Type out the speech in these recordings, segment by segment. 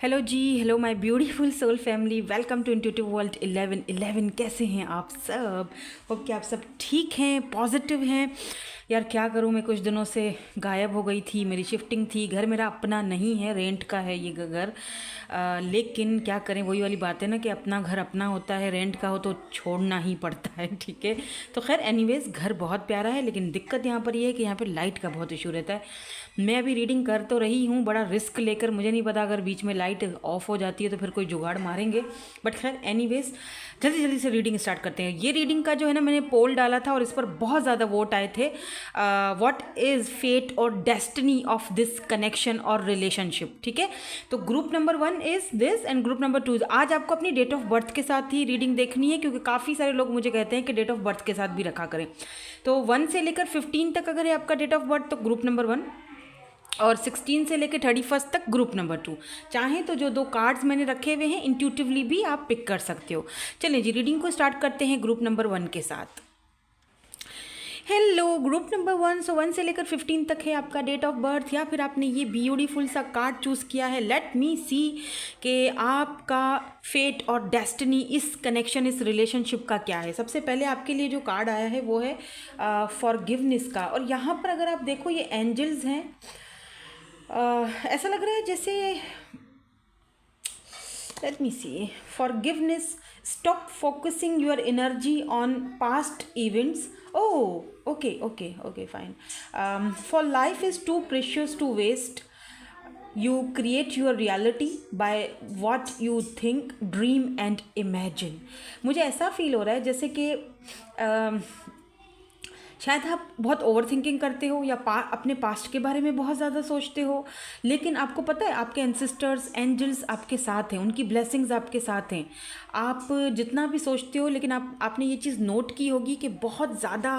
Hello जी, hello my beautiful soul family, welcome to intuitive world 11 कैसे हैं आप सब? होप कि आप सब ठीक हैं, पॉजिटिव हैं। यार क्या करूं, मैं कुछ दिनों से गायब हो गई थी। मेरी शिफ्टिंग थी, घर मेरा अपना नहीं है, रेंट का है ये घर। लेकिन क्या करें, वही वाली बात है ना कि अपना घर अपना होता है, रेंट का हो तो छोड़ना ही पड़ता है। ठीक है, तो खैर एनीवेज घर बहुत प्यारा है, लेकिन दिक्कत यहाँ पर ये है कि यहाँ पर लाइट का बहुत इशू रहता है। मैं अभी रीडिंग कर तो रही हूँ बड़ा रिस्क लेकर, मुझे नहीं पता अगर बीच में लाइट ऑफ हो जाती है तो फिर कोई जुगाड़ मारेंगे। बट खैर एनीवेज जल्दी जल्दी से रीडिंग स्टार्ट करते हैं। ये रीडिंग का जो है ना, मैंने पोल डाला था और इस पर बहुत ज़्यादा वोट आए थे। व्हाट इज़ फेट और डेस्टिनी ऑफ दिस कनेक्शन और रिलेशनशिप। ठीक है, तो group number 1 is this and group number 2 आज आपको अपनी डेट ऑफ बर्थ के साथ ही रीडिंग देखनी है, क्योंकि काफ़ी सारे लोग मुझे कहते हैं कि डेट ऑफ बर्थ के साथ भी रखा करें। तो 1 से लेकर 15 तक अगर है आपका डेट ऑफ बर्थ तो ग्रुप नंबर 1, और 16 से लेकर 31 तक ग्रुप नंबर 2। चाहें तो जो 2 कार्ड्स मैंने रखे हुए हैं इंट्यूटिवली भी आप पिक कर सकते हो। चलिए जी, रीडिंग को स्टार्ट करते हैं ग्रुप नंबर 1 के साथ। हेलो ग्रुप नंबर 1, सो 1 से लेकर 15 तक है आपका डेट ऑफ बर्थ, या फिर आपने ये ब्यूटीफुल सा कार्ड चूज़ किया है। लेट मी सी कि आपका फेट और डेस्टिनी, इस कनेक्शन, इस रिलेशनशिप का क्या है। सबसे पहले आपके लिए जो कार्ड आया है वो है फॉरगिवनेस का, और यहाँ पर अगर आप देखो ये एंजल्स हैं। ऐसा लग रहा है जैसे, let me see, forgiveness, stop focusing your energy on past events. Oh okay okay okay fine. For life is too precious to waste, you create your reality by what you think, dream and imagine. मुझे ऐसा feel हो रहा है जैसे कि शायद आप बहुत ओवर थिंकिंग करते हो या अपने पास्ट के बारे में बहुत ज़्यादा सोचते हो, लेकिन आपको पता है आपके एंसेस्टर्स, एंजल्स आपके साथ हैं, उनकी ब्लेसिंग्स आपके साथ हैं। आप जितना भी सोचते हो, लेकिन आपने ये चीज़ नोट की होगी कि बहुत ज़्यादा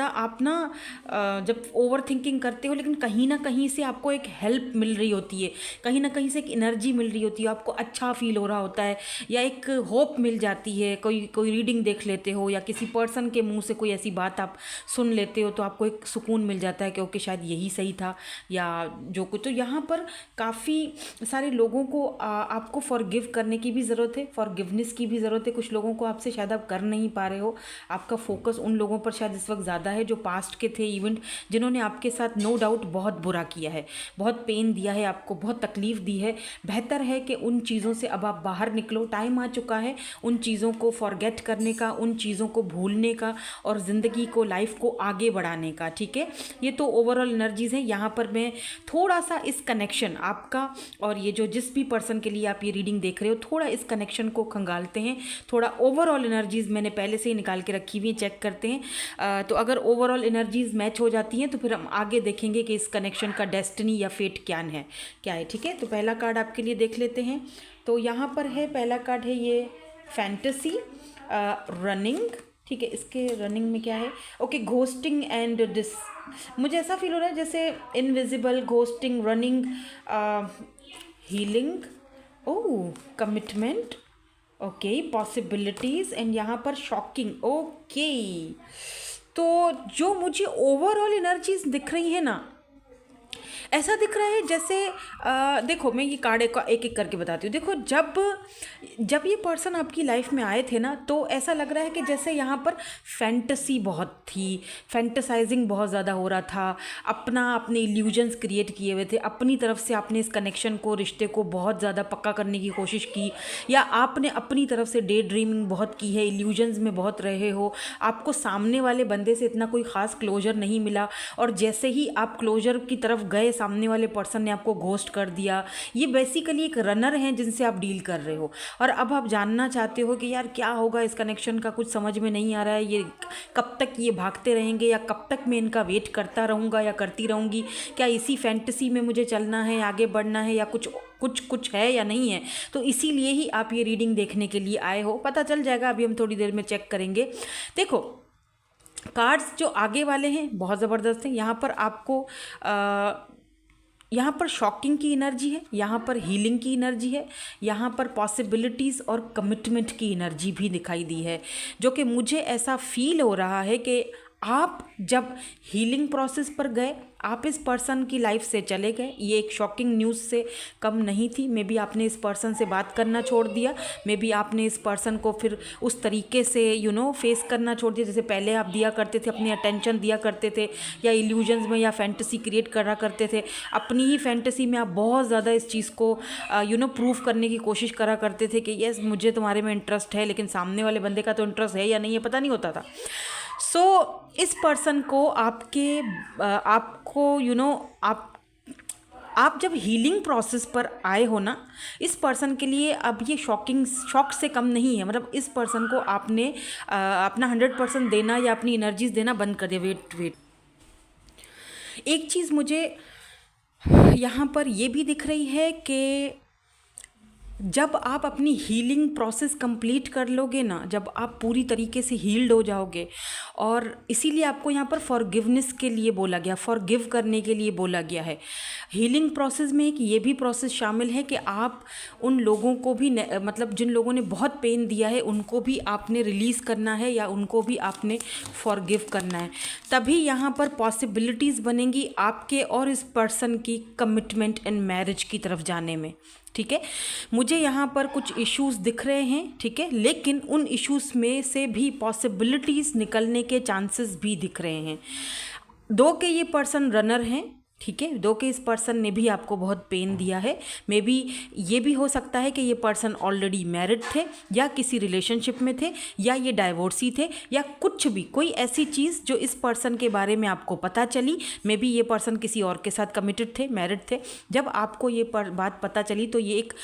आप ना जब ओवर थिंकिंग करते हो, लेकिन कहीं ना कहीं से आपको एक हेल्प मिल रही होती है, कहीं ना कहीं से एक एनर्जी मिल रही होती है, आपको अच्छा फील हो रहा होता है, या एक होप मिल जाती है। कोई रीडिंग देख लेते हो या किसी पर्सन के मुंह से कोई ऐसी बात आप सुन लेते हो तो आपको एक सुकून मिल जाता है कि ओके शायद यही सही था या जो कुछ। तो यहाँ पर काफ़ी सारे लोगों को आपको फॉरगिव करने की भी ज़रूरत है, फॉरगिवनेस की भी ज़रूरत है। कुछ लोगों को आपसे शायद आप कर नहीं पा रहे हो, आपका फोकस उन लोगों पर शायद इस वक्त ज़्यादा है जो पास्ट के थे इवेंट, जिन्होंने आपके साथ नो डाउट बहुत बुरा किया है, बहुत पेन दिया है आपको, बहुत तकलीफ़ दी है। बेहतर है कि उन चीज़ों से अब आप बाहर निकलो। टाइम आ चुका है उन चीज़ों को फॉरगेट करने का, उन चीज़ों को भूलने का और ज़िंदगी को, लाइफ को आगे बढ़ाने का। ठीक है, ये तो ओवरऑल एनर्जीज़ हैं। यहाँ पर मैं थोड़ा सा इस कनेक्शन आपका और ये जो जिस भी पर्सन के लिए आप ये रीडिंग देख रहे हो, थोड़ा इस कनेक्शन को खंगालते हैं, थोड़ा ओवरऑल एनर्जीज़ मैंने पहले से ही निकाल के रखी हुई, चेक करते हैं। तो अगर ओवरऑल एनर्जीज मैच हो जाती हैं तो फिर हम आगे देखेंगे कि इस कनेक्शन का डेस्टिनी या फेट क्या है। ठीक है, तो पहला कार्ड आपके लिए देख लेते हैं। तो यहाँ पर है, पहला कार्ड है ये फैंटेसी रनिंग। ठीक है, इसके रनिंग में क्या है? Okay, ghosting and this. मुझे ऐसा फील हो रहा है जैसे invisible, ghosting, running, healing, oh commitment, okay possibilities, and यहाँ पर शॉकिंग। ओके, तो जो मुझे ओवरऑल एनर्जीज दिख रही है ना, ऐसा दिख रहा है जैसे देखो मैं ये कार्ड एक एक करके बताती हूँ। देखो जब ये पर्सन आपकी लाइफ में आए थे ना, तो ऐसा लग रहा है कि जैसे यहाँ पर फैंटेसी बहुत थी, फैंटेसाइजिंग बहुत ज़्यादा हो रहा था, अपने इल्यूजन्स क्रिएट किए हुए थे, अपनी तरफ से आपने इस कनेक्शन को, रिश्ते को बहुत ज़्यादा पक्का करने की कोशिश की, या आपने अपनी तरफ से डे ड्रीमिंग बहुत की है, इल्यूजन्स में बहुत रहे हो। आपको सामने वाले बंदे से इतना कोई ख़ास क्लोजर नहीं मिला, और जैसे ही आप क्लोजर की तरफ गए, सामने वाले पर्सन ने आपको घोस्ट कर दिया। ये बेसिकली एक रनर हैं जिनसे आप डील कर रहे हो, और अब आप जानना चाहते हो कि यार क्या होगा इस कनेक्शन का, कुछ समझ में नहीं आ रहा है, ये कब तक ये भागते रहेंगे, या कब तक मैं इनका वेट करता रहूँगा या करती रहूँगी, क्या इसी फैंटेसी में मुझे चलना है, आगे बढ़ना है, या कुछ है या नहीं है। तो इसीलिए ही आप ये रीडिंग देखने के लिए आए हो, पता चल जाएगा, अभी हम थोड़ी देर में चेक करेंगे। देखो कार्ड्स जो आगे वाले हैं बहुत ज़बरदस्त हैं। यहाँ पर आपको यहाँ पर शॉकिंग की एनर्जी है, यहाँ पर हीलिंग की एनर्जी है, यहाँ पर पॉसिबिलिटीज़ और कमिटमेंट की एनर्जी भी दिखाई दी है, जो कि मुझे ऐसा फील हो रहा है कि आप जब हीलिंग प्रोसेस पर गए, आप इस पर्सन की लाइफ से चले गए, ये एक शॉकिंग न्यूज़ से कम नहीं थी। मे बी आपने इस पर्सन से बात करना छोड़ दिया, मे बी आपने इस पर्सन को फिर उस तरीके से फेस करना छोड़ दिया जैसे पहले आप दिया करते थे, अपनी अटेंशन दिया करते थे, या इल्यूजन्स में या फैंटेसी क्रिएट करा करते थे। अपनी ही फैंटेसी में आप बहुत ज़्यादा इस चीज़ को प्रूव करने की कोशिश करा करते थे कि यस मुझे तुम्हारे में इंटरेस्ट है, लेकिन सामने वाले बंदे का तो इंटरेस्ट है या नहीं है पता नहीं होता था। सो इस पर्सन को आपको आप जब हीलिंग प्रोसेस पर आए हो ना, इस पर्सन के लिए अब ये शॉक से कम नहीं है। मतलब इस पर्सन को आपने अपना 100% देना या अपनी एनर्जीज देना बंद कर दिया। वेट, एक चीज़ मुझे यहाँ पर ये भी दिख रही है कि जब आप अपनी हीलिंग प्रोसेस कंप्लीट कर लोगे ना, जब आप पूरी तरीके से हील्ड हो जाओगे, और इसीलिए आपको यहाँ पर फॉरगिवनेस के लिए बोला गया, फॉरगिव करने के लिए बोला गया है। हीलिंग प्रोसेस में एक ये भी प्रोसेस शामिल है कि आप उन लोगों को भी मतलब जिन लोगों ने बहुत पेन दिया है उनको भी आपने रिलीज़ करना है या उनको भी आपने फॉरगिव करना है। तभी यहाँ पर पॉसिबिलिटीज़ बनेंगी आपके और इस पर्सन की कमिटमेंट एंड मैरिज की तरफ जाने में। ठीक है, मुझे यहाँ पर कुछ इश्यूज़ दिख रहे हैं, ठीक है, लेकिन उन इश्यूज़ में से भी पॉसिबिलिटीज़ निकलने के चांसेस भी दिख रहे हैं। दो के ये पर्सन रनर हैं, ठीक है, दो के इस पर्सन ने भी आपको बहुत पेन दिया है। मे बी ये भी हो सकता है कि ये पर्सन ऑलरेडी मैरिड थे या किसी रिलेशनशिप में थे या ये डाइवोर्सी थे या कुछ भी, कोई ऐसी चीज़ जो इस पर्सन के बारे में आपको पता चली। मे बी ये पर्सन किसी और के साथ कमिटेड थे, मैरिड थे। जब आपको ये बात पता चली तो ये एक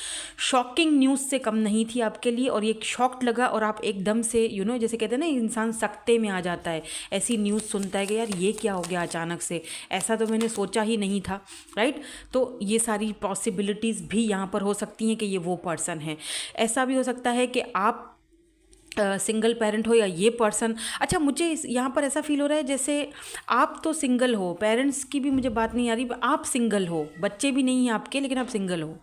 शॉकिंग न्यूज़ से कम नहीं थी आपके लिए, और ये एक शॉक्ड लगा और आप एकदम से जैसे कहते हैं ना इंसान सकते में आ जाता है, ऐसी न्यूज़ सुनता है कि यार ये क्या हो गया अचानक से, ऐसा तो मैंने सोचा ही नहीं था, राइट। तो ये सारी पॉसिबिलिटीज़ भी यहाँ पर हो सकती हैं कि ये वो पर्सन है। ऐसा भी हो सकता है कि आप सिंगल पेरेंट हो या ये पर्सन। अच्छा, मुझे यहाँ पर ऐसा फील हो रहा है जैसे आप तो सिंगल हो, पेरेंट्स की भी मुझे बात नहीं आ रही, आप सिंगल हो, बच्चे भी नहीं हैं आपके, लेकिन आप सिंगल हो।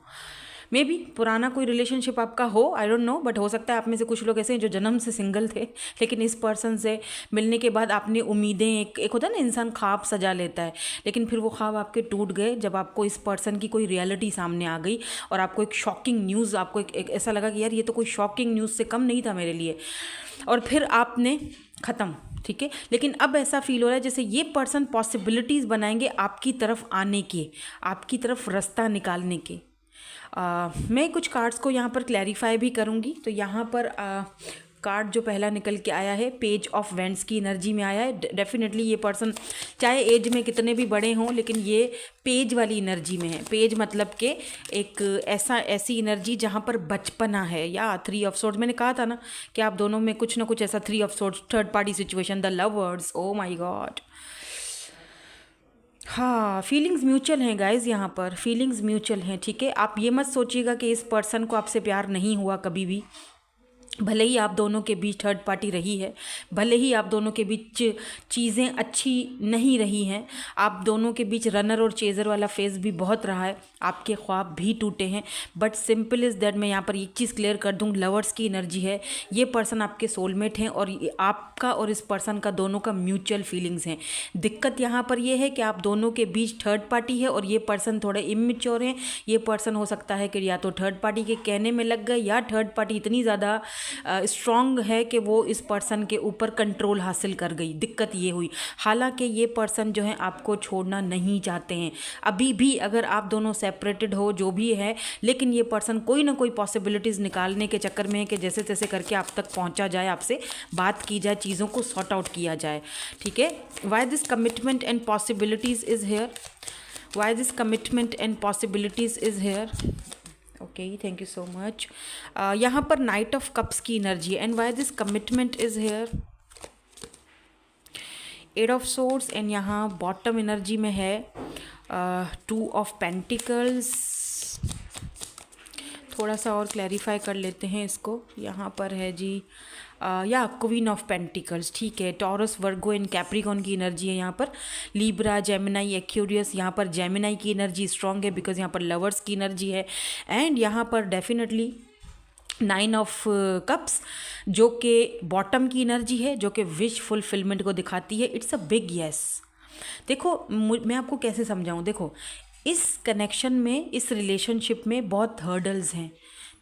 मे बी पुराना कोई रिलेशनशिप आपका हो, आई डोंट नो, बट हो सकता है आप में से कुछ लोग ऐसे हैं जो जन्म से सिंगल थे, लेकिन इस पर्सन से मिलने के बाद आपने उम्मीदें, एक होता है ना इंसान ख्वाब सजा लेता है, लेकिन फिर वो ख्वाब आपके टूट गए जब आपको इस पर्सन की कोई रियलिटी सामने आ गई और आपको एक शॉकिंग न्यूज़, आपको एक ऐसा लगा कि यार ये तो कोई शॉकिंग न्यूज़ से कम नहीं था मेरे लिए, और फिर आपने ख़त्म। ठीक है, लेकिन अब ऐसा फील हो रहा है जैसे ये पर्सन पॉसिबिलिटीज़ बनाएंगे आपकी तरफ आने के, आपकी तरफ रास्ता निकालने के। मैं कुछ कार्ड्स को यहाँ पर क्लैरिफाई भी करूँगी। तो यहाँ पर कार्ड जो पहला निकल के आया है, पेज ऑफ वेंड्स की एनर्जी में आया है। डेफिनेटली ये पर्सन चाहे एज में कितने भी बड़े हों, लेकिन ये पेज वाली एनर्जी में है। पेज मतलब कि एक ऐसी एनर्जी जहाँ पर बचपना है, या 3 ऑफ सोर्ड्स, मैंने कहा था ना कि आप दोनों में कुछ ना कुछ ऐसा 3 of swords, third party situation, the lovers, oh my god. हाँ, फीलिंग्स म्यूचुअल हैं गाइज, यहाँ पर फीलिंग्स म्यूचुअल हैं। ठीक है, आप ये मत सोचिएगा कि इस पर्सन को आपसे प्यार नहीं हुआ कभी भी। भले ही आप दोनों के बीच थर्ड पार्टी रही है, भले ही आप दोनों के बीच चीज़ें अच्छी नहीं रही हैं, आप दोनों के बीच रनर और चेज़र वाला फेज़ भी बहुत रहा है, आपके ख्वाब भी टूटे हैं, बट सिंपल इज़ दैट मैं यहाँ पर एक चीज़ क्लियर कर दूँ, लवर्स की एनर्जी है, ये पर्सन आपके सोलमेट हैं और आपका और इस पर्सन का दोनों का म्यूचुअल फीलिंग्स हैं। दिक्कत यहाँ पर ये है कि आप दोनों के बीच थर्ड पार्टी है और ये पर्सन थोड़े इमेच्योर हैं। ये पर्सन हो सकता है कि या तो थर्ड पार्टी के कहने में लग गए, या थर्ड पार्टी इतनी ज़्यादा स्ट्रॉन्ग है कि वो इस पर्सन के ऊपर कंट्रोल हासिल कर गई। दिक्कत ये हुई। हालांकि ये पर्सन जो है आपको छोड़ना नहीं चाहते हैं अभी भी, अगर आप दोनों सेपरेटेड हो जो भी है, लेकिन ये पर्सन कोई ना कोई पॉसिबिलिटीज़ निकालने के चक्कर में है कि जैसे तैसे करके आप तक पहुंचा जाए, आपसे बात की जाए, चीज़ों को सॉर्ट आउट किया जाए। ठीक है, why this commitment and possibilities is here, why this commitment and possibilities is here. Okay, thank you so much. यहाँ पर नाइट ऑफ कप्स की energy and why this commitment is here, 8 of swords, and यहाँ bottom energy में है 2 of pentacles. थोड़ा सा और clarify कर लेते हैं इसको। यहाँ पर है जी या क्वीन ऑफ पेंटिकल्स। ठीक है, टॉरस, वर्गो एंड कैप्रिकॉन की एनर्जी है यहाँ पर। लीब्रा, जेमिनाई, एक्यूरियस, यहाँ पर जेमिनाई की एनर्जी स्ट्रॉन्ग है बिकॉज यहाँ पर लवर्स की एनर्जी है। एंड यहाँ पर डेफिनेटली 9 ऑफ कप्स जो कि बॉटम की एनर्जी है, जो कि विश फुलफिलमेंट को दिखाती है। It's a big yes. देखो मैं आपको कैसे समझाऊं, देखो इस कनेक्शन में, इस रिलेशनशिप में बहुत हर्डल्स हैं,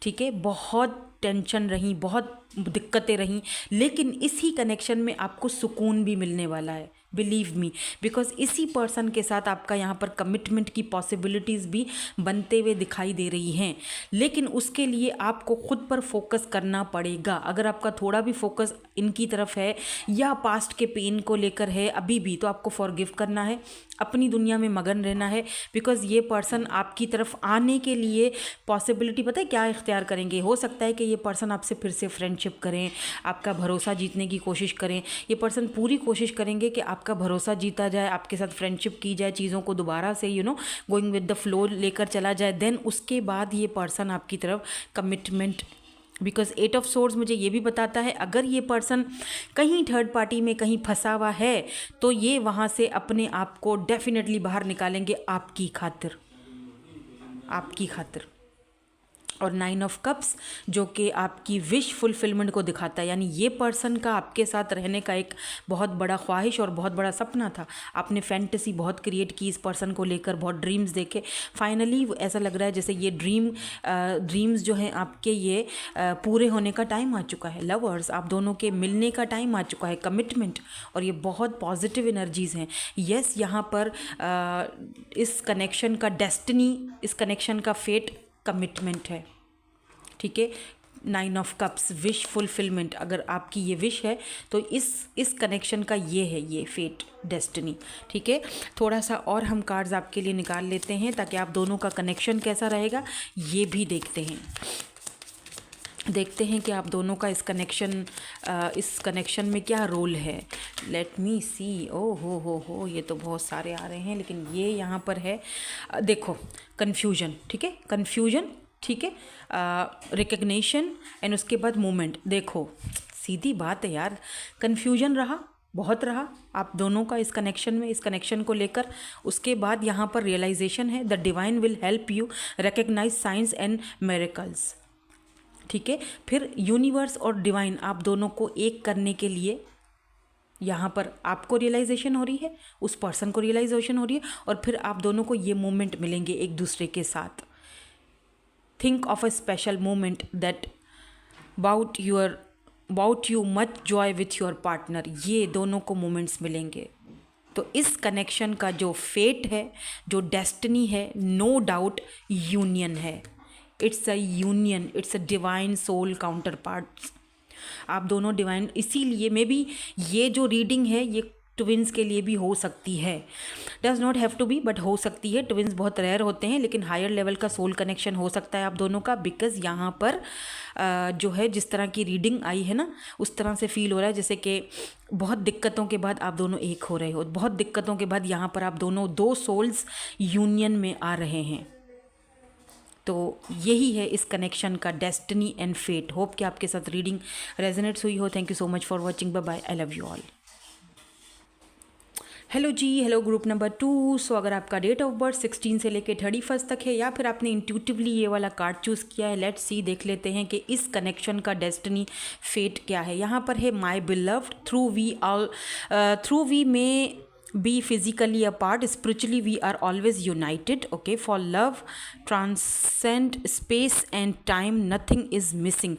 ठीक है, बहुत टेंशन रही, बहुत दिक्कतें रहीं, लेकिन इसी कनेक्शन में आपको सुकून भी मिलने वाला है, बिलीव मी, बिकॉज इसी पर्सन के साथ आपका यहाँ पर कमिटमेंट की पॉसिबिलिटीज़ भी बनते हुए दिखाई दे रही हैं। लेकिन उसके लिए आपको खुद पर फोकस करना पड़ेगा। अगर आपका थोड़ा भी फोकस इनकी तरफ है या पास्ट के पेन को लेकर है अभी भी, तो आपको फॉरगिव करना है, अपनी दुनिया में मगन रहना है, बिकॉज ये पर्सन आपकी तरफ आने के लिए पॉसिबिलिटी पता है क्या इख्तियार करेंगे। हो सकता है कि ये पर्सन आपसे फिर से फ्रेंडशिप करें, आपका भरोसा जीतने की कोशिश करें। ये पर्सन पूरी कोशिश करेंगे कि आपका भरोसा जीता जाए, आपके साथ फ्रेंडशिप की जाए, चीज़ों को दोबारा से गोइंग विद द फ्लो लेकर चला जाए। देन उसके बाद ये पर्सन आपकी तरफ कमिटमेंट, बिकॉज 8 ऑफ सोर्ड्स मुझे ये भी बताता है अगर ये पर्सन कहीं थर्ड पार्टी में कहीं फंसा हुआ है तो ये वहाँ से अपने आप को डेफिनेटली बाहर निकालेंगे आपकी खातिर, आपकी खातिर। और 9 ऑफ कप्स जो कि आपकी विश फुलफिलमेंट को दिखाता है, यानी ये पर्सन का आपके साथ रहने का एक बहुत बड़ा ख्वाहिश और बहुत बड़ा सपना था। आपने फैंटेसी बहुत क्रिएट की इस पर्सन को लेकर, बहुत ड्रीम्स देखे। फाइनली ऐसा लग रहा है जैसे ये ड्रीम्स जो हैं आपके, ये पूरे होने का टाइम आ चुका है। लवर्स, आप दोनों के मिलने का टाइम आ चुका है, कमिटमेंट, और ये बहुत पॉजिटिव एनर्जीज़ हैं। यस, यहाँ पर इस कनेक्शन का डेस्टिनी, इस कनेक्शन का फेट कमिटमेंट है, ठीक है। 9 ऑफ कप्स, विश फुलफिलमेंट, अगर आपकी ये विश है तो इस कनेक्शन का ये है, ये फेट, डेस्टिनी, ठीक है। थोड़ा सा और हम कार्ड्स आपके लिए निकाल लेते हैं ताकि आप दोनों का कनेक्शन कैसा रहेगा ये भी देखते हैं कि आप दोनों का इस कनेक्शन में क्या रोल है। लेट मी सी। ओ हो, ये तो बहुत सारे आ रहे हैं, लेकिन ये यहाँ पर है, देखो, कन्फ्यूजन, ठीक है, कन्फ्यूजन, ठीक है, रिकग्निशन एंड उसके बाद मोमेंट। देखो सीधी बात है यार, कन्फ्यूजन रहा, बहुत रहा आप दोनों का इस कनेक्शन में, इस कनेक्शन को लेकर। उसके बाद यहाँ पर रियलाइजेशन है, the divine will help you recognise signs and miracles, ठीक है। फिर यूनिवर्स और डिवाइन आप दोनों को एक करने के लिए यहाँ पर आपको रियलाइजेशन हो रही है, उस पर्सन को रियलाइजेशन हो रही है, और फिर आप दोनों को ये मोमेंट मिलेंगे एक दूसरे के साथ। Think of a special moment that brought you much joy with your partner. ये दोनों को मोमेंट्स मिलेंगे। तो इस कनेक्शन का जो फेट है, जो डेस्टिनी है, नो डाउट यूनियन है। It's a union, it's a divine soul counterparts. आप दोनों डिवाइन, इसीलिए मे बी ये जो रीडिंग है ये ट्विंस के लिए भी हो सकती है। Does not have to be, but हो सकती है। ट्विंस बहुत रेयर होते हैं, लेकिन हायर लेवल का सोल कनेक्शन हो सकता है आप दोनों का, बिकॉज यहाँ पर जो है जिस तरह की रीडिंग आई है ना, उस तरह से फील हो रहा है जैसे कि बहुत दिक्कतों के बाद आप दोनों एक हो रहे हो, बहुत दिक्कतों के बाद यहाँ पर आप दोनों, दो सोल्स यूनियन में आ रहे हैं। तो यही है इस कनेक्शन का डेस्टिनी एंड फेट। होप कि आपके साथ रीडिंग रेजोनेट्स हुई हो। Thank you so much for watching. Bye bye, I love you all. Hello जी, हेलो ग्रुप नंबर 2। सो अगर आपका डेट ऑफ बर्थ 16 से लेकर 31 तक है, या फिर आपने इंट्यूटिवली ये वाला कार्ड चूज़ किया है, लेट्स सी, देख लेते हैं कि इस कनेक्शन का डेस्टिनी फेट क्या है। यहाँ पर है my beloved, through we may be physically apart, spiritually we are always united, okay, for love transcend space and time, nothing is missing.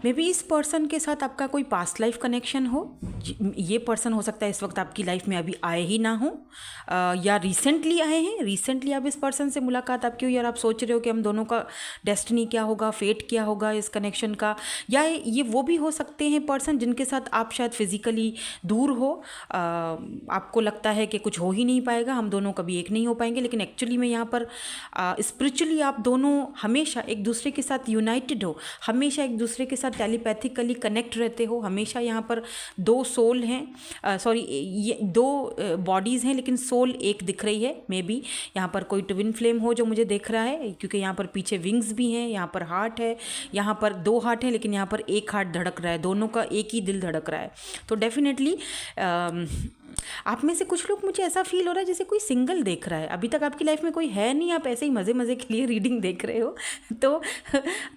May be इस पर्सन के साथ आपका कोई पास्ट लाइफ कनेक्शन हो। ये पर्सन हो सकता है इस वक्त आपकी लाइफ में अभी आए ही ना हो, या रिसेंटली आए हैं, रिसेंटली आप इस पर्सन से मुलाकात आपकी हुई और आप सोच रहे हो कि हम दोनों का डेस्टिनी क्या होगा, फेट क्या होगा इस कनेक्शन का। या ये वो भी हो सकते हैं पर्सन जिनके साथ आप शायद फिज़िकली दूर हो, आपको लगता है कि कुछ हो ही नहीं पाएगा, हम दोनों कभी एक नहीं हो पाएंगे, लेकिन एक्चुअली में यहाँ पर स्पिरिचुअली आप दोनों हमेशा एक दूसरे के साथ यूनाइटेड हो, हमेशा एक दूसरे के साथ टेलीपैथिकली कनेक्ट रहते हो। हमेशा यहाँ पर दो सोल हैं, सॉरी ये दो बॉडीज़ हैं, लेकिन सोल एक दिख रही है। मे बी यहाँ पर कोई ट्विन फ्लेम हो जो मुझे देख रहा है, क्योंकि यहाँ पर पीछे विंग्स भी हैं, यहाँ पर हार्ट है, यहाँ पर दो हार्ट हैं, लेकिन यहाँ पर एक हार्ट धड़क रहा है, दोनों का एक ही दिल धड़क रहा है। तो डेफिनेटली आप में से कुछ लोग, मुझे ऐसा फील हो रहा है जैसे कोई सिंगल देख रहा है, अभी तक आपकी लाइफ में कोई है नहीं, आप ऐसे ही मज़े मज़े के लिए रीडिंग देख रहे हो। तो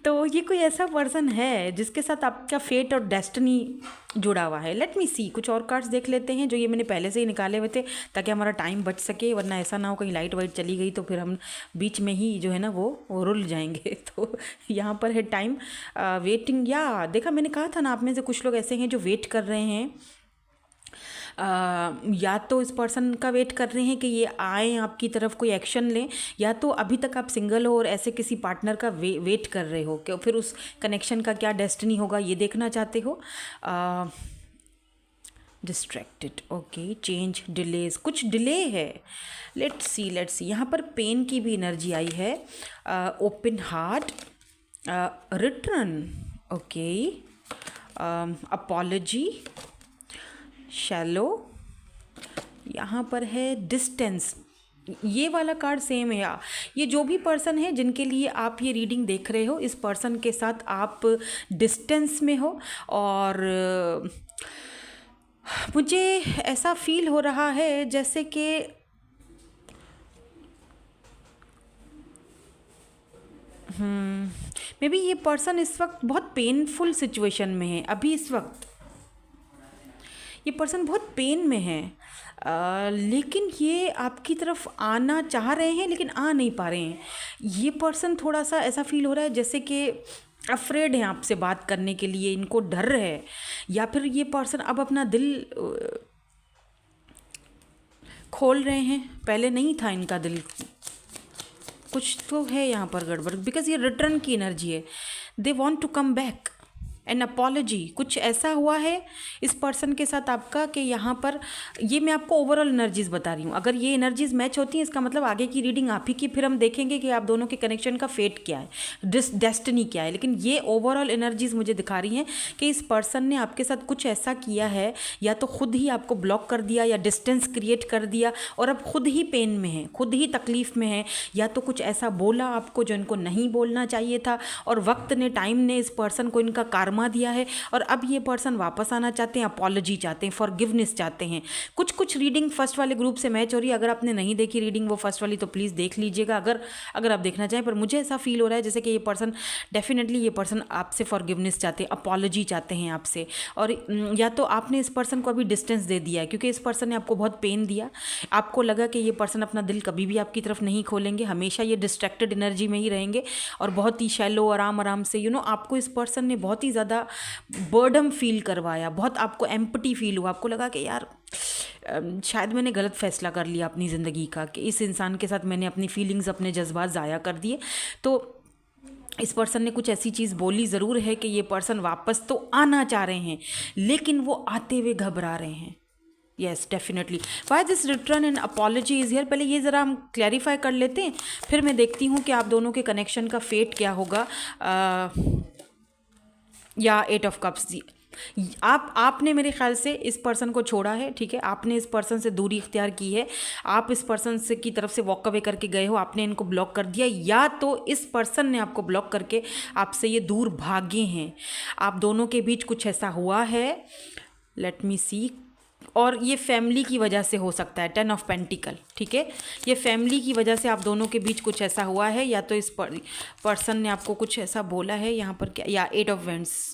तो ये कोई ऐसा पर्सन है जिसके साथ आपका फेट और डेस्टिनी जुड़ा हुआ है। लेट मी सी, कुछ और कार्ड्स देख लेते हैं जो ये मैंने पहले से ही निकाले हुए थे, ताकि हमारा टाइम बच सके, वरना ऐसा ना हो कहीं लाइट वाइट चली गई तो फिर हम बीच में ही जो है ना वो रुल जाएंगे। तो यहाँ पर है टाइम वेटिंग। या देखा, मैंने कहा था ना, आप में से कुछ लोग ऐसे हैं जो वेट कर रहे हैं। या तो इस पर्सन का वेट कर रहे हैं कि ये आए आपकी तरफ, कोई एक्शन लें, या तो अभी तक आप सिंगल हो और ऐसे किसी पार्टनर का वेट कर रहे हो कि फिर उस कनेक्शन का क्या डेस्टिनी होगा ये देखना चाहते हो। डिस्ट्रैक्टेड, ओके, चेंज, डिलेज, कुछ डिले है। लेट्स सी यहाँ पर पेन की भी एनर्जी आई है। Open heart, return, okay, apology, shallow, यहाँ पर है डिस्टेंस। ये वाला कार्ड सेम है। ये जो भी पर्सन है जिनके लिए आप ये रीडिंग देख रहे हो, इस पर्सन के साथ आप डिस्टेंस में हो, और मुझे ऐसा फील हो रहा है जैसे कि मे बी ये पर्सन इस वक्त बहुत पेनफुल सिचुएशन में है। अभी इस वक्त ये पर्सन बहुत पेन में है, लेकिन ये आपकी तरफ आना चाह रहे हैं लेकिन आ नहीं पा रहे हैं। ये पर्सन थोड़ा सा ऐसा फील हो रहा है जैसे कि अफ्रेड हैं आपसे बात करने के लिए, इनको डर है, या फिर ये पर्सन अब अपना दिल खोल रहे हैं, पहले नहीं था इनका दिल। कुछ तो है यहाँ पर गड़बड़, बिकॉज ये रिटर्न की एनर्जी है। They want to come back, an apology, कुछ ऐसा हुआ है इस पर्सन के साथ आपका कि यहाँ पर, ये मैं आपको ओवरऑल एनर्जीज़ बता रही हूँ। अगर ये एनर्जीज़ मैच होती हैं इसका मतलब आगे की रीडिंग आप ही की, फिर हम देखेंगे कि आप दोनों के कनेक्शन का फेट क्या है, डेस्टिनी क्या है। लेकिन ये ओवरऑल एनर्जीज़ मुझे दिखा रही हैं कि इस पर्सन ने आपके साथ कुछ ऐसा किया है, या तो खुद ही आपको ब्लॉक कर दिया या डिस्टेंस क्रिएट कर दिया, और अब खुद ही पेन में है, खुद ही तकलीफ़ में है, या तो कुछ ऐसा बोला आपको जो इनको नहीं बोलना चाहिए था, और वक्त ने, टाइम ने इस पर्सन को इनका कार्मा दिया है, और अब ये पर्सन वापस आना चाहते हैं, अपॉलजी चाहते हैं, फॉरगिवनेस चाहते हैं। कुछ रीडिंग फर्स्ट वाले ग्रुप से मैच हो रही है। अगर आपने नहीं देखी रीडिंग वो फर्स्ट वाली तो प्लीज़ देख लीजिएगा, अगर आप देखना चाहें। पर मुझे ऐसा फील हो रहा है जैसे कि ये पर्सन, डेफिनेटली ये पर्सन आपसे फॉरगिवनेस चाहते हैं, अपॉलजी चाहते हैं आपसे, और या तो आपने इस पर्सन को अभी डिस्टेंस दे दिया है, क्योंकि इस पर्सन ने आपको बहुत पेन दिया। आपको लगा कि ये पर्सन अपना दिल कभी भी आपकी तरफ नहीं खोलेंगे, हमेशा ये डिस्ट्रैक्टेड एनर्जी में ही रहेंगे, और बहुत ही शैलो, आराम से आपको इस पर्सन ने बहुत ही ज़्यादा बर्डम फील करवाया, बहुत आपको एम्पटी फील हुआ। आपको लगा कि यार शायद मैंने गलत फैसला कर लिया अपनी ज़िंदगी का, कि इस इंसान के साथ मैंने अपनी फीलिंग्स, अपने जज्बात ज़ाया कर दिए। तो इस पर्सन ने कुछ ऐसी चीज़ बोली ज़रूर है कि ये पर्सन वापस तो आना चाह रहे हैं, लेकिन वो आते हुए घबरा रहे हैं। Yes, definitely. Why this return and apology is here. पहले ये ज़रा हम क्लैरिफाई कर लेते हैं, फिर मैं देखती हूँ कि आप दोनों के कनेक्शन का फेट क्या होगा। या 8 ऑफ कप्स, आपने मेरे ख्याल से इस पर्सन को छोड़ा है, ठीक है, आपने इस पर्सन से दूरी इख्तियार की है, आप इस पर्सन से की तरफ से वॉक अवे करके गए हो, आपने इनको ब्लॉक कर दिया, या तो इस पर्सन ने आपको ब्लॉक करके आपसे ये दूर भागे हैं। आप दोनों के बीच कुछ ऐसा हुआ है, लेट मी सी, और ये फैमिली की वजह से हो सकता है। 10 ऑफ पेंटिकल, ठीक है, ये फैमिली की वजह से आप दोनों के बीच कुछ ऐसा हुआ है, या तो इस पर्सन ने आपको कुछ ऐसा बोला है यहाँ पर क्या, या 8 ऑफ वेंट्स,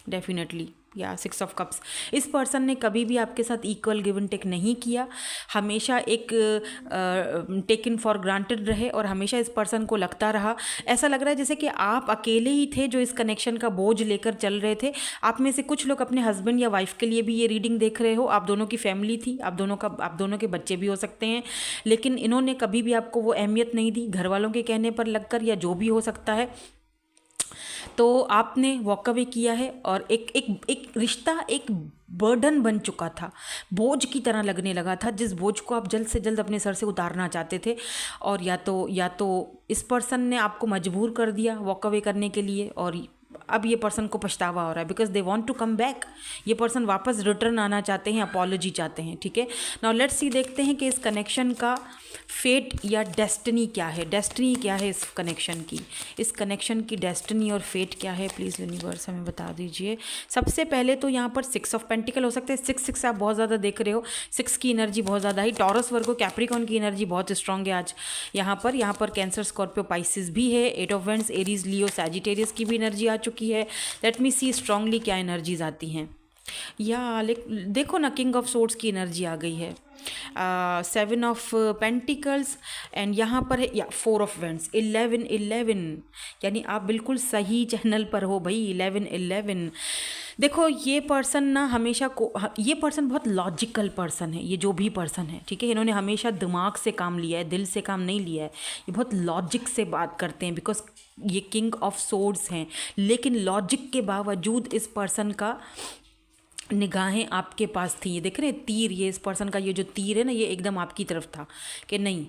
डेफिनेटली, या 6 ऑफ कप्स। इस पर्सन ने कभी भी आपके साथ इक्वल गिव एंड टेक नहीं किया, हमेशा एक टेकन फॉर ग्रांटेड रहे, और हमेशा इस पर्सन को लगता रहा, ऐसा लग रहा है जैसे कि आप अकेले ही थे जो इस कनेक्शन का बोझ लेकर चल रहे थे। आप में से कुछ लोग अपने हस्बैंड या वाइफ के लिए भी ये रीडिंग देख रहे हो, आप दोनों की फैमिली थी, आप दोनों के बच्चे भी हो सकते हैं, लेकिन इन्होंने कभी भी आपको वो अहमियत नहीं दी, घर वालों के कहने पर लगकर, या जो भी हो सकता है। तो आपने वॉक अवे किया है, और एक रिश्ता एक बर्डन बन चुका था, बोझ की तरह लगने लगा था, जिस बोझ को आप जल्द से जल्द अपने सर से उतारना चाहते थे, और या तो इस पर्सन ने आपको मजबूर कर दिया वॉक अवे करने के लिए, और अब ये पर्सन को पछतावा हो रहा है because they want to come back. ये पर्सन वापस रिटर्न आना चाहते हैं, अपॉलॉजी चाहते हैं, ठीक है। नाउ लेट्स सी, देखते हैं कि इस कनेक्शन का फेट या डेस्टिनी क्या है। डेस्टिनी क्या है इस कनेक्शन की, इस कनेक्शन की डेस्टिनी और फेट क्या है, प्लीज़ यूनिवर्स हमें बता दीजिए। सबसे पहले तो यहाँ पर 6 ऑफ पेंटिकल हो सकते हैं। 6 आप बहुत ज़्यादा देख रहे हो, 6 की एनर्जी बहुत ज़्यादा ही। टॉरस, वर्गो, कैप्रिकॉन की एनर्जी बहुत स्ट्रांग है आज यहाँ पर कैंसर, स्कॉर्पियो, पाइसिस भी है। 8 of vents, Aries, Leo, Sagittarius की भी एनर्जी आ चुकी है। लेट मी सी स्ट्रांगली क्या एनर्जीज आती हैं। या देखो ना, किंग ऑफ सोर्ड्स की एनर्जी आ गई है, 7 ऑफ पेंटिकल्स, एंड यहाँ पर है या 4 ऑफ वेंट्स, 11 यानी आप बिल्कुल सही चैनल पर हो भाई। 11 देखो, ये पर्सन ना हमेशा ये पर्सन बहुत लॉजिकल पर्सन है, ये जो भी पर्सन है, ठीक है। इन्होंने हमेशा दिमाग से काम लिया है, दिल से काम नहीं लिया है। ये बहुत लॉजिक से बात करते हैं बिकॉज ये किंग ऑफ सोर्ड्स हैं। लेकिन लॉजिक के बावजूद इस पर्सन का निगाहें आपके पास थी। ये देख रहे हैं तीर, ये इस पर्सन का ये जो तीर है ना, ये एकदम आपकी तरफ था कि नहीं,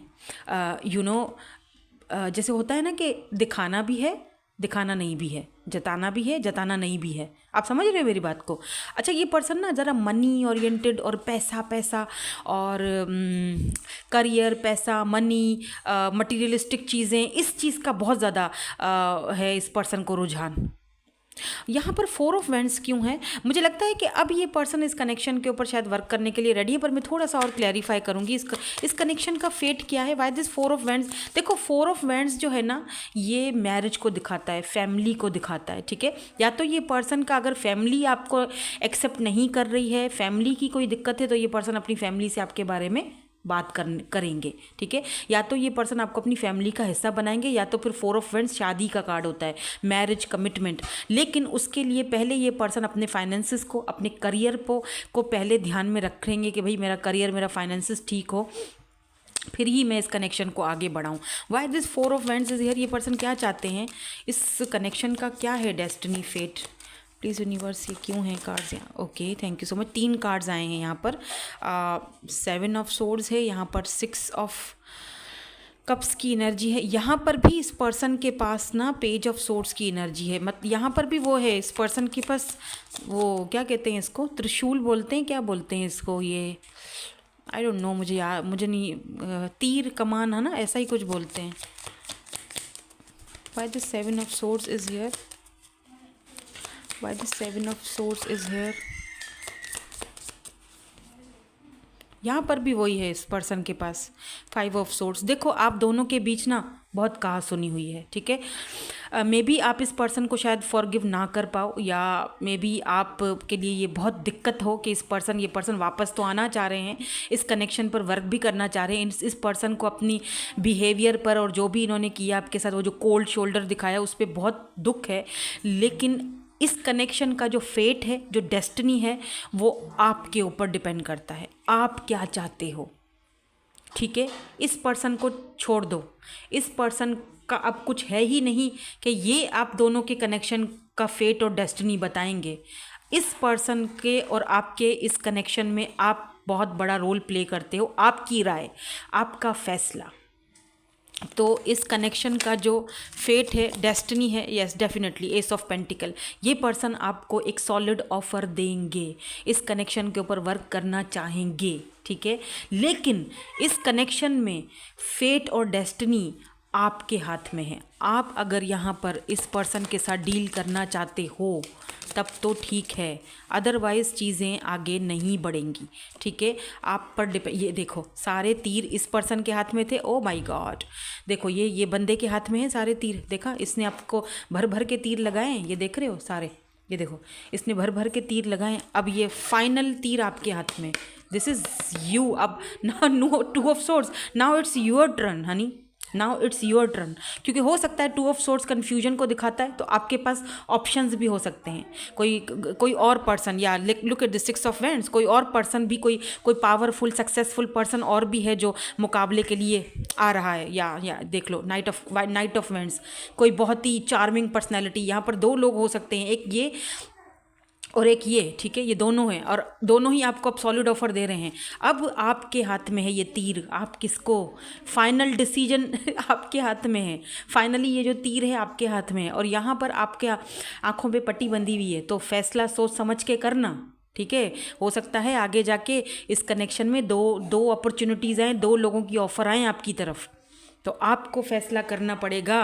जैसे होता है ना कि दिखाना भी है, दिखाना नहीं भी है, जताना भी है, जताना नहीं भी है। आप समझ रहे हो मेरी बात को। अच्छा, ये पर्सन ना ज़रा मनी ओरिएंटेड और पैसा और करियर, पैसा, मनी, मटीरियलिस्टिक चीज़ें, इस चीज़ का बहुत ज़्यादा है इस पर्सन को रुझान। यहाँ पर 4 ऑफ वेंट्स क्यों है, मुझे लगता है कि अब ये पर्सन इस कनेक्शन के ऊपर शायद वर्क करने के लिए रेडी है। पर मैं थोड़ा सा और क्लैरिफाई करूँगी इस कनेक्शन का फेट क्या है, वाई दिस 4 ऑफ वेंट्स। देखो, 4 ऑफ वेंट्स जो है ना, ये मैरिज को दिखाता है, फैमिली को दिखाता है, ठीक है। या तो ये पर्सन का अगर फैमिली आपको एक्सेप्ट नहीं कर रही है, फैमिली की कोई दिक्कत है, तो ये पर्सन अपनी फैमिली से आपके बारे में बात करेंगे, ठीक है। या तो ये पर्सन आपको अपनी फैमिली का हिस्सा बनाएंगे, या तो फिर 4 ऑफ वेंट्स शादी का कार्ड होता है, मैरिज, कमिटमेंट। लेकिन उसके लिए पहले ये पर्सन अपने फाइनेंसिस को, अपने करियर को पहले ध्यान में रखेंगे कि भाई मेरा करियर, मेरा फाइनेंसिस ठीक हो, फिर ही मैं इस कनेक्शन को आगे बढ़ाऊँ। Why this 4 of vents is here. ये पर्सन क्या चाहते हैं, इस कनेक्शन का क्या है डेस्टिनी, फेट, प्लीज़ यूनिवर्स। ये क्यों हैं कार्ड्स यहाँ, okay, thank you so much. 3 cards आए हैं यहाँ पर, 7 ऑफ सोर्ड्स है, यहाँ पर 6 ऑफ कप्स की एनर्जी है। यहाँ पर भी इस पर्सन के पास ना पेज ऑफ सोर्ड्स की एनर्जी है। यहाँ पर भी वो है, इस पर्सन के पास वो क्या कहते हैं इसको, त्रिशूल बोलते हैं, क्या बोलते हैं इसको, ये आई डोंट नो, मुझे नहीं, तीर, कमान है ना, ऐसा ही कुछ बोलते हैं। Why the 7 of swords is here, why the 7 of swords is here. यहाँ पर भी वही है इस पर्सन के पास, 5 ऑफ सोर्ड्स। देखो, आप दोनों के बीच ना बहुत कहा सुनी हुई है, ठीक है। मे बी आप इस पर्सन को शायद फॉरगिव ना कर पाओ, या मे बी आप के लिए ये बहुत दिक्कत हो कि ये पर्सन वापस तो आना चाह रहे हैं, इस कनेक्शन पर वर्क भी करना चाह रहे हैं। इस पर्सन को अपनी बिहेवियर पर और जो भी इन्होंने किया आपके साथ, वो जो कोल्ड शोल्डर दिखाया, उस पर बहुत दुख है। लेकिन इस कनेक्शन का जो फेट है, जो डेस्टिनी है, वो आपके ऊपर डिपेंड करता है, आप क्या चाहते हो, ठीक है। इस पर्सन को छोड़ दो, इस पर्सन का अब कुछ है ही नहीं कि ये आप दोनों के कनेक्शन का फेट और डेस्टिनी बताएंगे। इस पर्सन के और आपके इस कनेक्शन में आप बहुत बड़ा रोल प्ले करते हो, आपकी राय, आपका फैसला। तो इस कनेक्शन का जो फेट है, डेस्टिनी है, yes definitely S of pentacle. ये पर्सन आपको एक सॉलिड ऑफर देंगे, इस कनेक्शन के ऊपर वर्क करना चाहेंगे, ठीक है। लेकिन इस कनेक्शन में फेट और डेस्टिनी आपके हाथ में है। आप अगर यहाँ पर इस पर्सन के साथ डील करना चाहते हो तब तो ठीक है, अदरवाइज़ चीज़ें आगे नहीं बढ़ेंगी, ठीक है। आप पर ये देखो, सारे तीर इस पर्सन के हाथ में थे। ओ माय गॉड, देखो ये बंदे के हाथ में है सारे तीर। देखा, इसने आपको भर भर के तीर लगाए हैं, ये देख रहे हो सारे, ये देखो, इसने भर भर के तीर लगाए। अब ये फाइनल तीर आपके हाथ में, दिस इज़ यू। अब no 2 of swords, now it's your turn honey, now it's your turn. क्योंकि हो सकता है 2 ऑफ सोर्ड्स कन्फ्यूजन को दिखाता है, तो आपके पास ऑप्शंस भी हो सकते हैं। कोई और पर्सन, या look at the 6 of vents, कोई और पर्सन भी, कोई पावरफुल सक्सेसफुल पर्सन और भी है जो मुकाबले के लिए आ रहा है। या देख लो, नाइट ऑफ वेंट्स, कोई बहुत ही चार्मिंग पर्सनैलिटी। यहाँ पर 2 लोग हो सकते हैं, एक ये और एक ये, ठीक है, ये दोनों हैं और दोनों ही आपको अब सॉलिड ऑफर दे रहे हैं। अब आपके हाथ में है ये तीर, आप किसको, फाइनल डिसीजन आपके हाथ में है। फाइनली ये जो तीर है आपके हाथ में है और यहाँ पर आपके आंखों पे पट्टी बंधी हुई है, तो फैसला सोच समझ के करना, ठीक है। हो सकता है आगे जाके इस कनेक्शन में दो दो अपॉर्चुनिटीज़ आएँ, दो लोगों की ऑफ़र आएँ आपकी तरफ, तो आपको फैसला करना पड़ेगा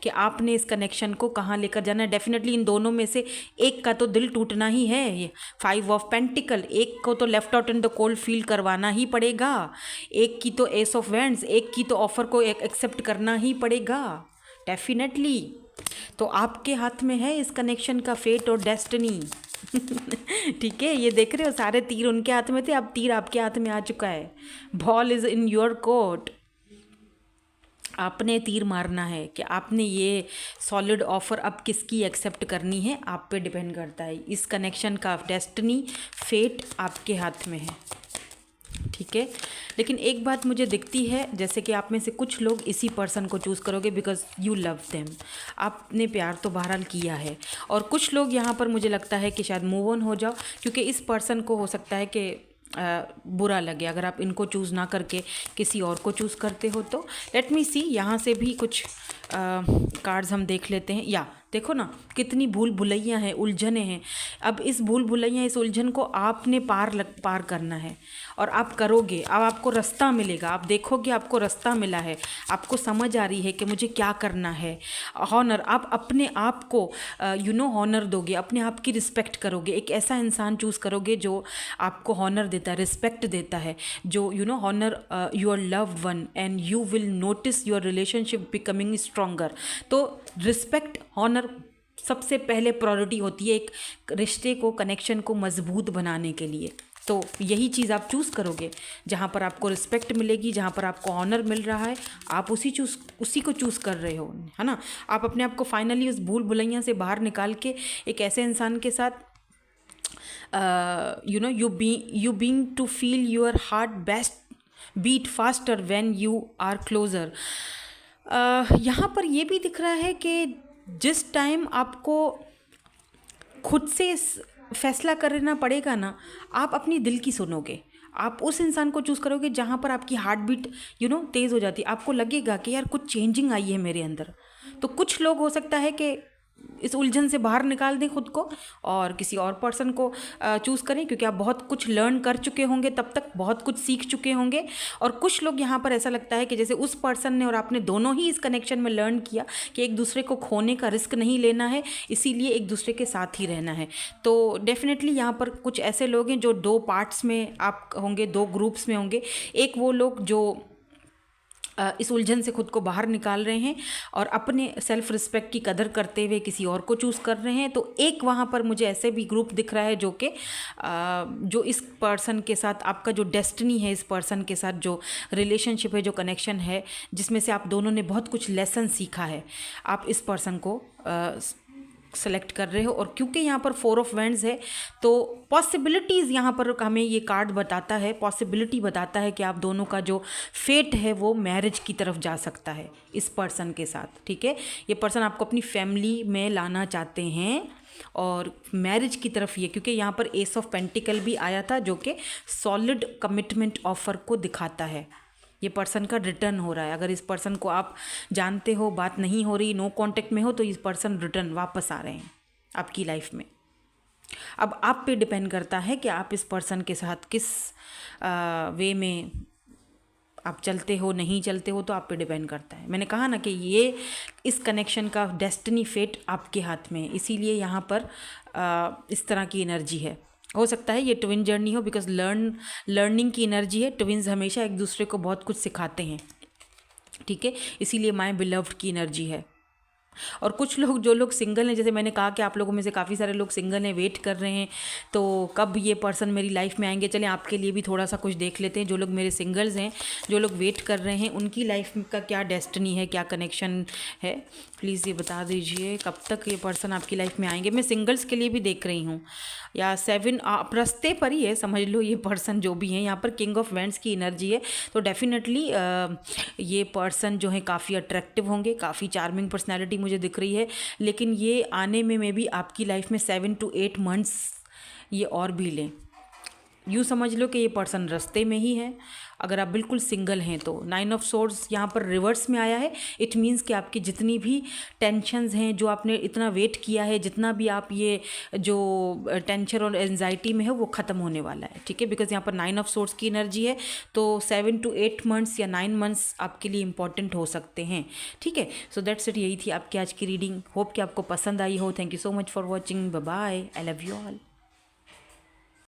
कि आपने इस कनेक्शन को कहाँ लेकर जाना है। डेफिनेटली इन दोनों में से एक का तो दिल टूटना ही है, ये 5 ऑफ पेंटिकल, एक को तो left out in the cold feel करवाना ही पड़ेगा, एक की तो एस ऑफ वैंड्स, एक की तो ऑफर को एक्सेप्ट करना ही पड़ेगा डेफिनेटली। तो आपके हाथ में है इस कनेक्शन का फेट और डेस्टिनी। ठीक है, ये देख रहे हो, सारे तीर उनके हाथ में थे, अब तीर आपके हाथ में आ चुका है। Ball is in your court. आपने तीर मारना है कि आपने ये सॉलिड ऑफर अब किसकी एक्सेप्ट करनी है, आप पे डिपेंड करता है। इस कनेक्शन का डेस्टिनी, फेट आपके हाथ में है, ठीक है। लेकिन एक बात मुझे दिखती है, जैसे कि आप में से कुछ लोग इसी पर्सन को चूज़ करोगे बिकॉज यू लव देम, आपने प्यार तो बहरहाल किया है। और कुछ लोग यहाँ पर मुझे लगता है कि शायद मूव ऑन हो जाओ, क्योंकि इस पर्सन को हो सकता है कि बुरा लगे अगर आप इनको चूज़ ना करके किसी और को चूज़ करते हो। तो लेट मी सी, यहाँ से भी कुछ कार्ड्स हम देख लेते हैं। या देखो ना, कितनी भूल भुलैया हैं, उलझने हैं। अब इस भूल भुलैया, इस उलझन को आपने पार करना है और आप करोगे। अब आपको रास्ता मिलेगा, आप देखोगे आपको रास्ता मिला है, आपको समझ आ रही है कि मुझे क्या करना है। हॉनर, आप अपने आप को हॉनर दोगे, अपने आप की रिस्पेक्ट करोगे। एक ऐसा इंसान चूज़ करोगे जो आपको हॉनर देता है, रिस्पेक्ट देता है, जो honour your loved one, and you will notice your relationship becoming stronger. तो रिस्पेक्ट, हॉनर सबसे पहले प्रायोरिटी होती है एक रिश्ते को, कनेक्शन को मजबूत बनाने के लिए। तो यही चीज़ आप चूज़ करोगे, जहाँ पर आपको रिस्पेक्ट मिलेगी, जहाँ पर आपको ऑनर मिल रहा है, आप उसी को चूज़ कर रहे हो, है ना। आप अपने आप को फाइनली उस भूल भुलैया से बाहर निकाल के एक ऐसे इंसान के साथ you being to feel your heart best beat faster when you are closer। यहाँ पर ये भी दिख रहा है कि जिस टाइम आपको खुद से फैसला करना पड़ेगा ना, आप अपनी दिल की सुनोगे, आप उस इंसान को चूज़ करोगे जहाँ पर आपकी हार्ट बीट तेज़ हो जाती है। आपको लगेगा कि यार कुछ चेंजिंग आई है मेरे अंदर। तो कुछ लोग हो सकता है कि इस उलझन से बाहर निकाल दें खुद को और किसी और पर्सन को चूज़ करें, क्योंकि आप बहुत कुछ लर्न कर चुके होंगे, तब तक बहुत कुछ सीख चुके होंगे। और कुछ लोग यहाँ पर ऐसा लगता है कि जैसे उस पर्सन ने और आपने दोनों ही इस कनेक्शन में लर्न किया कि एक दूसरे को खोने का रिस्क नहीं लेना है, इसीलिए एक दूसरे के साथ ही रहना है। तो डेफिनेटली यहाँ पर कुछ ऐसे लोग हैं जो दो पार्ट्स में आप होंगे, दो ग्रुप्स में होंगे। एक वो लोग जो इस उलझन से खुद को बाहर निकाल रहे हैं और अपने सेल्फ रिस्पेक्ट की कदर करते हुए किसी और को चूज़ कर रहे हैं। तो एक वहाँ पर मुझे ऐसे भी ग्रुप दिख रहा है जो कि जो इस पर्सन के साथ आपका जो डेस्टिनी है, इस पर्सन के साथ जो रिलेशनशिप है, जो कनेक्शन है, जिसमें से आप दोनों ने बहुत कुछ लेसन सीखा है, आप इस पर्सन को सेलेक्ट कर रहे हो। और क्योंकि यहाँ पर 4 ऑफ वैंड्स है, तो पॉसिबिलिटीज़ यहाँ पर हमें ये कार्ड बताता है, पॉसिबिलिटी बताता है कि आप दोनों का जो फेट है वो मैरिज की तरफ जा सकता है इस पर्सन के साथ, ठीक है। ये पर्सन आपको अपनी फैमिली में लाना चाहते हैं और मैरिज की तरफ ये, क्योंकि यहाँ पर एस ऑफ पेंटिकल भी आया था जो कि सॉलिड कमिटमेंट ऑफर को दिखाता है। ये पर्सन का रिटर्न हो रहा है। अगर इस पर्सन को आप जानते हो, बात नहीं हो रही, नो कांटेक्ट में हो, तो इस पर्सन रिटर्न वापस आ रहे हैं आपकी लाइफ में। अब आप पे डिपेंड करता है कि आप इस पर्सन के साथ किस वे में आप चलते हो, नहीं चलते हो, तो आप पे डिपेंड करता है। मैंने कहा ना कि ये इस कनेक्शन का डेस्टिनी फेट आपके हाथ में है, इसीलिए यहाँ पर इस तरह की एनर्जी है। हो सकता है ये ट्विन जर्नी हो, बिकॉज लर्निंग की एनर्जी है। ट्विन्स हमेशा एक दूसरे को बहुत कुछ सिखाते हैं, ठीक है, इसीलिए माय बिलव्ड की एनर्जी है। और कुछ लोग, जो लोग सिंगल हैं, जैसे मैंने कहा कि आप लोगों में से काफ़ी सारे लोग सिंगल हैं, वेट कर रहे हैं तो कब ये पर्सन मेरी लाइफ में आएंगे। चलें आपके लिए भी थोड़ा सा कुछ देख लेते हैं। जो लोग मेरे सिंगल्स हैं, जो लोग वेट कर रहे हैं, उनकी लाइफ का क्या डेस्टिनी है, क्या कनेक्शन है, प्लीज़ ये बता दीजिए। कब तक ये पर्सन आपकी लाइफ में आएंगे। मैं सिंगल्स के लिए भी देख रही हूँ, या 7 आप रास्ते पर ही है, समझ लो। ये पर्सन जो भी हैं, यहाँ पर किंग ऑफ वैंड्स की एनर्जी है, तो डेफिनेटली ये पर्सन जो है काफ़ी अट्रैक्टिव होंगे, काफ़ी चार्मिंग पर्सनैलिटी मुझे दिख रही है। लेकिन ये आने में भी आपकी लाइफ में 7 to 8 मंथ्स ये और भी लें। यूँ समझ लो कि ये पर्सन रास्ते में ही है। अगर आप बिल्कुल सिंगल हैं तो 9 ऑफ सोर्ड्स यहाँ पर रिवर्स में आया है। इट मीन्स कि आपकी जितनी भी टेंशन्स हैं, जो आपने इतना वेट किया है, जितना भी आप ये जो टेंशन और एंजाइटी में है, वो ख़त्म होने वाला है। ठीक है, बिकॉज यहाँ पर 9 ऑफ सोर्ड्स की एनर्जी है, तो 7 to 8 मंथ्स या 9 मंथ्स आपके लिए इंपॉर्टेंट हो सकते हैं। ठीक है, सो दैट्स इट। यही थी आपकी आज की रीडिंग। होप कि आपको पसंद आई हो। Thank you so much for watching. Bye bye. I love you all.